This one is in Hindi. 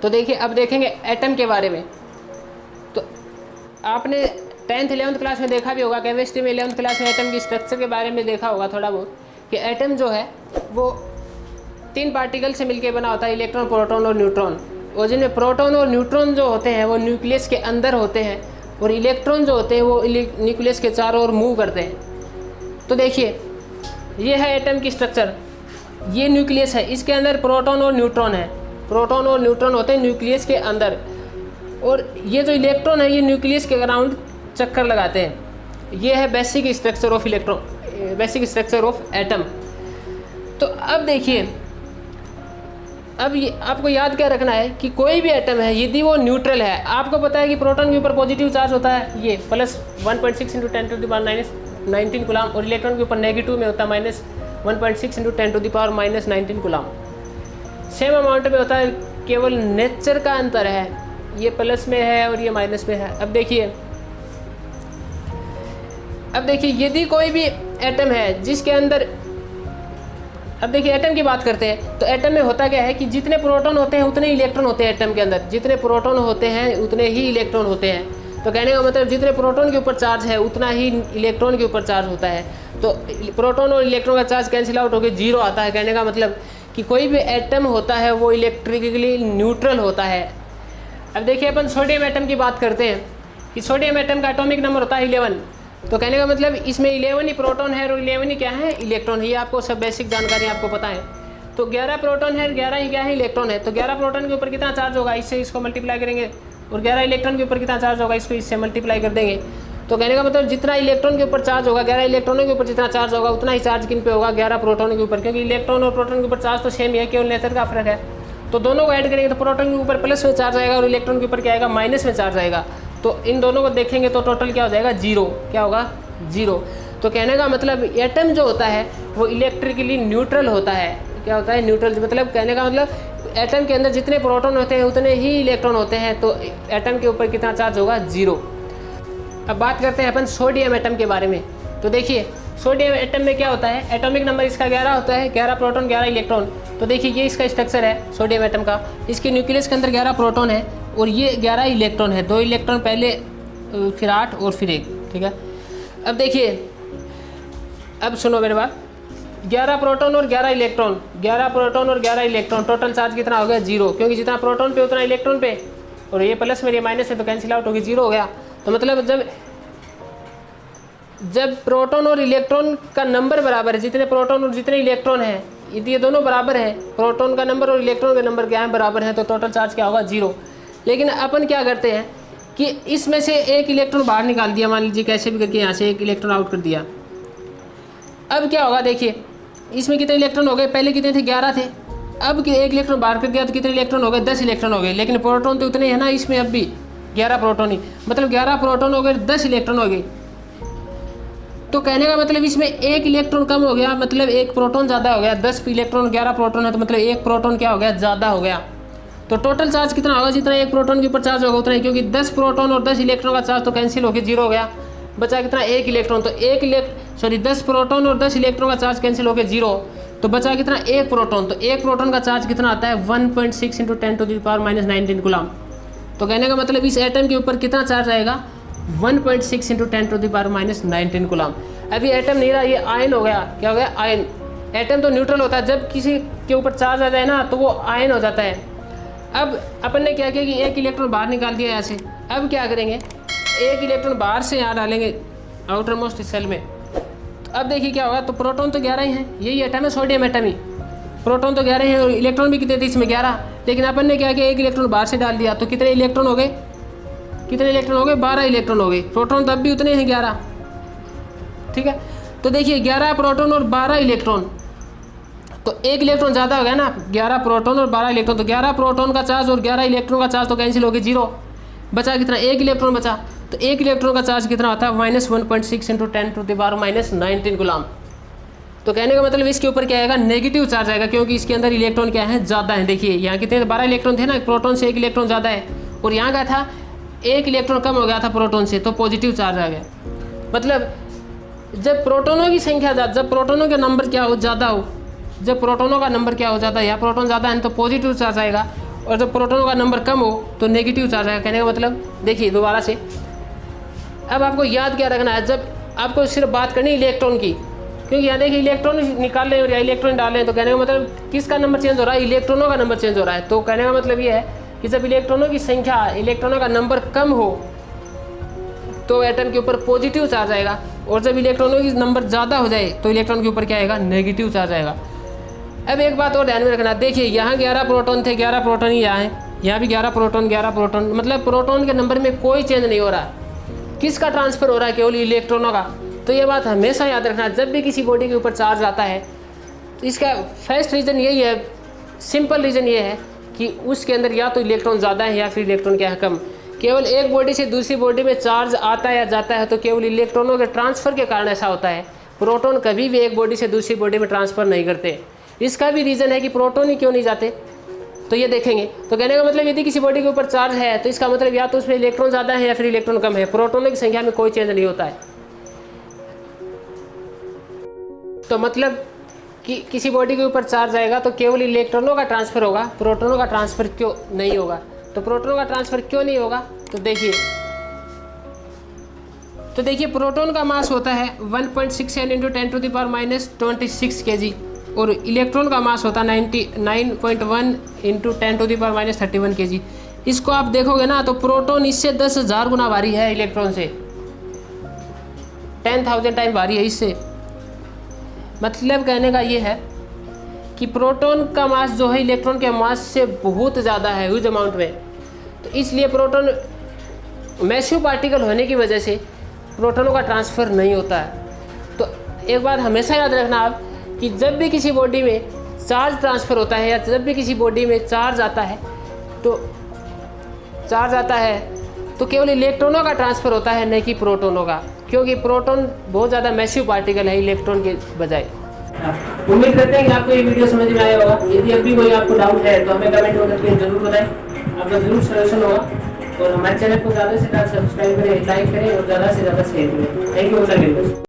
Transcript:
तो देखिए अब देखेंगे एटम के बारे में। तो आपने 10th 11th क्लास में देखा भी होगा, केमिस्ट्री में 11th क्लास में एटम की स्ट्रक्चर के बारे में देखा होगा थोड़ा बहुत, कि एटम जो है वो 3 पार्टिकल से मिलकर बना होता है, इलेक्ट्रॉन, प्रोटॉन और न्यूट्रॉन। और जिनमें प्रोटॉन और न्यूट्रॉन जो होते हैं वो न्यूक्लियस के अंदर होते हैं, और इलेक्ट्रॉन जो होते हैं वो न्यूक्लियस के चारों ओर मूव करते हैं। तो देखिए ये है एटम की स्ट्रक्चर, ये न्यूक्लियस है, इसके अंदर प्रोटॉन और न्यूट्रॉन है, प्रोटॉन और न्यूट्रॉन होते हैं न्यूक्लियस के अंदर, और ये जो इलेक्ट्रॉन है ये न्यूक्लियस के अराउंड चक्कर लगाते हैं। ये है basic structure of electron, basic structure of atom. तो अब देखिए, अब ये आपको याद क्या रखना है कि कोई भी एटम है यदि वो न्यूट्रल है, आपको पता है कि प्रोटॉन के ऊपर पॉजिटिव चार्ज होता है ये प्लस 1.6 × 10⁻⁻19 कूलम, और इलेक्ट्रॉन के ऊपर नेगेटिव में होता है माइनस 1.6 × 10⁻⁻19 कूलम। सेम अमाउंट में होता है, केवल नेचर का अंतर है, ये प्लस में है और ये माइनस में है। अब देखिए यदि कोई भी एटम है जिसके अंदर, अब देखिए एटम की बात करते हैं, तो एटम में होता क्या है कि जितने प्रोटॉन होते हैं उतने इलेक्ट्रॉन होते हैं एटम के अंदर, जितने प्रोटॉन होते हैं उतने ही इलेक्ट्रॉन होते हैं। तो कहने का मतलब जितने प्रोटॉन के ऊपर चार्ज है उतना ही इलेक्ट्रॉन के ऊपर चार्ज होता है। तो प्रोटॉन और इलेक्ट्रॉन का चार्ज कैंसिल आउट होकर 0 आता है। कहने का मतलब कि कोई भी एटम होता है वो इलेक्ट्रिकली न्यूट्रल होता है। अब देखिए अपन सोडियम एटम की बात करते हैं कि सोडियम एटम का एटॉमिक नंबर होता है 11। तो कहने का मतलब इसमें 11 ही प्रोटॉन है और 11 ही क्या है, इलेक्ट्रॉन है। ये आपको सब बेसिक जानकारी आपको पता है। तो 11 प्रोटॉन है, 11 ही क्या है, इलेक्ट्रॉन है। तो 11 प्रोटॉन के ऊपर कितना चार्ज होगा, इससे इसको मल्टीप्लाई करेंगे, और 11 इलेक्ट्रॉन के ऊपर कितना चार्ज होगा, इसको इससे मल्टीप्लाई कर देंगे। तो कहने का मतलब जितना इलेक्ट्रॉन के ऊपर चार्ज होगा, 11 इलेक्ट्रॉनों के ऊपर जितना चार्ज होगा उतना ही चार्ज किन पे होगा, 11 प्रोटॉन के ऊपर, क्योंकि इलेक्ट्रॉन और प्रोटॉन के ऊपर चार्ज तो सेम ही है, केवल नेचर का फर्क है। तो दोनों को ऐड करेंगे तो प्रोटॉन के ऊपर प्लस में चार्ज आएगा और इलेक्ट्रॉन के ऊपर क्या आएगा, माइनस में चार्ज आएगा। तो इन दोनों को देखेंगे तो टोटल क्या हो जाएगा, 0। क्या होगा, 0। तो कहने का मतलब एटम जो होता है वो इलेक्ट्रिकली न्यूट्रल होता है। क्या होता है, न्यूट्रल। मतलब कहने का मतलब एटम के अंदर जितने प्रोटॉन होते हैं उतने ही इलेक्ट्रॉन होते हैं। तो एटम के ऊपर कितना चार्ज होगा, 0। अब बात करते हैं अपन सोडियम एटम के बारे में। तो देखिए सोडियम एटम में क्या होता है, एटॉमिक नंबर इसका 11 होता है, 11 प्रोटॉन 11 इलेक्ट्रॉन। तो देखिए ये इसका स्ट्रक्चर है सोडियम एटम का। इसके न्यूक्लियस के अंदर 11 प्रोटॉन है और ये 11 इलेक्ट्रॉन है, 2 इलेक्ट्रॉन पहले, फिर 8 और फिर 1। ठीक है। अब देखिए, अब सुनो मेरे बात, 11 प्रोटॉन और 11 इलेक्ट्रॉन, 11 प्रोटॉन और 11 इलेक्ट्रॉन, टोटल चार्ज कितना हो गया, 0। क्योंकि जितना प्रोटॉन पे उतना इलेक्ट्रॉन पे, और ये प्लस में ये माइनस है तो कैंसिल आउट होगी, 0 हो गया। तो मतलब जब प्रोटॉन और इलेक्ट्रॉन का नंबर बराबर है, जितने प्रोटॉन और जितने इलेक्ट्रॉन हैं, यदि ये दोनों बराबर हैं, प्रोटॉन का नंबर और इलेक्ट्रॉन का नंबर क्या है, बराबर है, तो टोटल चार्ज क्या होगा, 0। लेकिन अपन क्या करते हैं कि इसमें से एक इलेक्ट्रॉन बाहर निकाल दिया, मान लीजिए कैसे भी करके यहाँ से एक इलेक्ट्रॉन आउट कर दिया। अब क्या होगा, देखिए इसमें कितने इलेक्ट्रॉन हो गए, पहले कितने थे, 11 थे। अब एक इलेक्ट्रॉन बाहर कर दिया तो कितने इलेक्ट्रॉन हो गए, 10 इलेक्ट्रॉन हो गए। लेकिन प्रोटॉन तो उतने हैं ना इसमें, अब भी 11 प्रोटॉन ही, मतलब 11 प्रोटॉन हो गए, 10 इलेक्ट्रॉन हो गए। तो कहने का मतलब इसमें एक इलेक्ट्रॉन कम हो गया, मतलब एक प्रोटॉन ज़्यादा हो गया। 10 इलेक्ट्रॉन 11 प्रोटॉन है तो मतलब एक प्रोटॉन क्या हो गया, ज़्यादा हो गया। तो टोटल चार्ज कितना होगा, जितना एक प्रोटॉन के ऊपर चार्ज होगा उतना ही, क्योंकि 10 प्रोटॉन और 10 इलेक्ट्रॉन का चार्ज तो कैंसिल होकर 0 हो गया। बचा कितना, एक इलेक्ट्रॉन। तो 10 प्रोटॉन और 10 इलेक्ट्रॉन का चार्ज कैंसिल होकर 0, तो बचा कितना, एक प्रोटॉन। तो एक प्रोटॉन का चार्ज कितना आता है, 1.6 × 10⁻⁻19 कूलम। तो कहने का मतलब इस एटम के ऊपर कितना चार्ज आएगा, 1.6 × 10⁻⁻19 कूलम। अभी एटम नहीं रहा, ये आयन हो गया। क्या हो गया, आयन। एटम तो न्यूट्रल होता है, जब किसी के ऊपर चार्ज आ जाए ना तो वो आयन हो जाता है। अब अपन ने क्या किया कि एक इलेक्ट्रॉन बाहर निकाल दिया यहाँ से। अब क्या करेंगे, एक इलेक्ट्रॉन बाहर से यहाँ डालेंगे आउटर मोस्ट सेल में। तो अब देखिए क्या होगा, तो प्रोटॉन तो 11 ही हैं, यही एटम है सोडियम एटम ही। प्रोटॉन तो 11 हैं और इलेक्ट्रॉन भी कितने थे इसमें, 11। लेकिन अपन ने क्या किया, एक इलेक्ट्रॉन बाहर से डाल दिया, तो कितने इलेक्ट्रॉन हो गए, कितने इलेक्ट्रॉन हो गए, 12 इलेक्ट्रॉन हो गए। प्रोटॉन तो अब भी उतने हैं, 11। ठीक है। तो देखिए 11 प्रोटॉन और 12 इलेक्ट्रॉन, तो एक इलेक्ट्रॉन ज़्यादा हो गया ना, 11 प्रोटॉन और 12 इलेक्ट्रॉन। तो 11 प्रोटॉन का चार्ज और 11 इलेक्ट्रॉन का चार्ज तो कैंसिल हो गया, 0। बचा कितना, एक इलेक्ट्रॉन बचा। तो एक इलेक्ट्रॉन का चार्ज कितना होता है, -1.6 × 10⁻⁻19 कूलम। तो कहने का मतलब इसके ऊपर क्या आएगा, नेगेटिव चार्ज आएगा, क्योंकि इसके अंदर इलेक्ट्रॉन क्या है, ज़्यादा है। देखिए यहाँ कितने 12 इलेक्ट्रॉन थे ना, प्रोटॉन से एक इलेक्ट्रॉन ज़्यादा है, और यहाँ का था एक इलेक्ट्रॉन कम हो गया था प्रोटॉन से, तो पॉजिटिव चार्ज आ गया। मतलब जब प्रोटॉनों की संख्या जब प्रोटॉनों का नंबर क्या हो, ज़्यादा हो, जब प्रोटॉनों का नंबर क्या हो जाता है, या प्रोटॉन ज़्यादा है तो पॉजिटिव चार्ज आएगा। और जब प्रोटोनों का नंबर कम हो तो नेगेटिव चार्ज आएगा। कहने का मतलब देखिए दोबारा से, अब आपको याद क्या रखना है, जब आपको सिर्फ बात करनी इलेक्ट्रॉन की, क्योंकि यहाँ देखिए इलेक्ट्रॉन निकाल रहे हैं और या इलेक्ट्रॉन डाल रहे हैं, तो कहने का मतलब किसका नंबर चेंज हो रहा है, इलेक्ट्रॉनों का नंबर चेंज हो रहा है। तो कहने का मतलब ये है कि जब इलेक्ट्रॉनों की संख्या, इलेक्ट्रॉनों का नंबर कम हो तो एटम के ऊपर पॉजिटिव चार्ज आएगा, और जब इलेक्ट्रॉनों की नंबर ज़्यादा हो जाए तो इलेक्ट्रॉन के ऊपर क्या आएगा, नेगेटिव चार्ज आएगा। अब एक बात और ध्यान में रखना, देखिए यहाँ 11 प्रोटॉन थे, 11 प्रोटॉन ही यहाँ हैं, यहाँ भी 11 प्रोटॉन 11 प्रोटॉन, मतलब प्रोटॉन के नंबर में कोई चेंज नहीं हो रहा। किसका ट्रांसफर हो रहा है, केवल इलेक्ट्रॉनों का। तो ये बात हमेशा याद रखना, जब भी किसी बॉडी के ऊपर चार्ज आता है तो इसका फर्स्ट रीज़न यही है, सिंपल रीज़न ये है कि उसके अंदर या तो इलेक्ट्रॉन ज़्यादा है या फिर इलेक्ट्रॉन क्या है, कम। केवल एक बॉडी से दूसरी बॉडी में चार्ज आता है या जाता है तो केवल इलेक्ट्रॉनों के ट्रांसफ़र के कारण ऐसा होता है। प्रोटॉन कभी भी एक बॉडी से दूसरी बॉडी में ट्रांसफ़र नहीं करते। इसका भी रीज़न है कि प्रोटॉन ही क्यों नहीं जाते, तो ये देखेंगे। तो कहने का मतलब यदि किसी बॉडी के ऊपर चार्ज है तो इसका मतलब या तो उसमें इलेक्ट्रॉन ज़्यादा है या फिर इलेक्ट्रॉन कम है। प्रोटॉनों की संख्या में कोई चेंज नहीं होता है। तो मतलब कि किसी बॉडी के ऊपर चार्ज आएगा तो केवल इलेक्ट्रॉनों का ट्रांसफ़र होगा, प्रोटॉनों का ट्रांसफ़र क्यों नहीं होगा। तो प्रोटॉनों का ट्रांसफ़र क्यों नहीं होगा, तो देखिए प्रोटॉन का मास होता है 1.67 × 10⁻26 kg और इलेक्ट्रॉन का मास होता है 99.1 × 10⁻31 kg। इसको आप देखोगे ना तो प्रोटॉन इससे 10,000 गुना भारी है, इलेक्ट्रॉन से 10,000 टाइम भारी है इससे। मतलब कहने का ये है कि प्रोटॉन का मास जो है इलेक्ट्रॉन के मास से बहुत ज़्यादा है, ह्यूज अमाउंट में। तो इसलिए प्रोटॉन मैसिव पार्टिकल होने की वजह से प्रोटॉनों का ट्रांसफ़र नहीं होता है। तो एक बात हमेशा याद रखना आप कि जब भी किसी बॉडी में चार्ज ट्रांसफ़र होता है या जब भी किसी बॉडी में चार्ज आता है तो केवल इलेक्ट्रॉनों का ट्रांसफ़र होता है, नहीं कि प्रोटॉनों का, क्योंकि प्रोटॉन बहुत ज़्यादा मैसिव पार्टिकल है इलेक्ट्रॉन के बजाय। उम्मीद करते हैं कि आपको ये वीडियो समझ में आया होगा। यदि अब भी कोई आपको डाउट है तो हमें कमेंट में करके जरूर बताएं, आपका जरूर सजेशन होगा। और हमारे चैनल को ज़्यादा से ज़्यादा सब्सक्राइब करें, लाइक करें और ज़्यादा से ज़्यादा शेयर करें। Thank you.